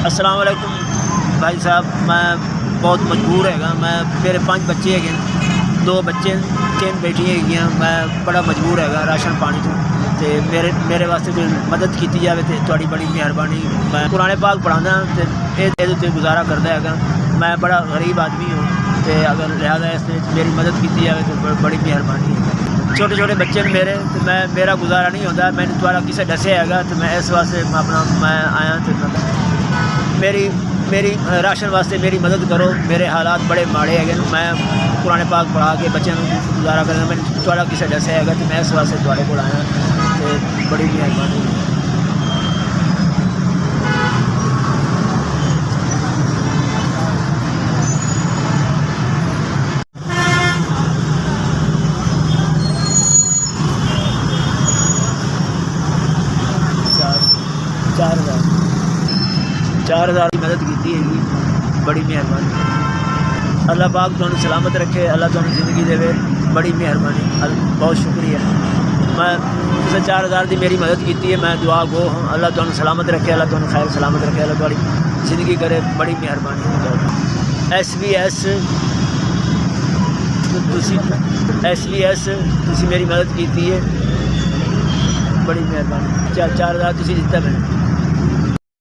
अस्सलाम वालेकुम भाई साहब, मैं बहुत मजबूर हैगा। मैं मेरे 5 बच्चे है, 2 बच्चे 3 बेटियां है। मैं बड़ा मजबूर हैगा राशन पानी तो मेरे वास्ते कोई मदद की जाए तो थोड़ी बड़ी मेहरबानी। मैं कुरान पाक पढ़ाना तो ये गुजारा करता हैगा। मैं बड़ा गरीब आदमी हूँ तो अगर लिहाजा इसमें मेरी मदद की जाए तो बड़ी मेहरबानी है। छोटे छोटे बच्चे मेरे तो मेरा गुजारा नहीं होता। मैंने द्वारा किसी दसे हैगा तो मैं इस वास्ते मैं आया तो मेरी राशन वास्ते मेरी मदद करो। मेरे हालात बड़े माड़े है। मैं कुरान पाक पढ़ा के बच्चों को गुजारा करना। मैंने थोड़ा किसी दसे है तो मैं इस वास्ते थोड़े को आया तो बड़ी मेहरबानी। चार हज़ार की मदद की है, बड़ी मेहरबानी। अल्लाह पाक तुहानू सलामत रखे, अल्लाह तुहानू ज़िंदगी देवे, बड़ी मेहरबानी। बहुत शुक्रिया। मैं तुसें 4000 की मेरी मदद की है। मैं दुआ गो हाँ, अल्लाह तुहानू सलामत रखे, अल्लाह तुहानू खैर सलामत रखे, अल्लाह तुहाड़ी ज़िंदगी करे, बड़ी मेहरबानी। SVS तुसी मेरी मदद की है, बड़ी मेहरबानी। 4000 तुसी दिता मैंने।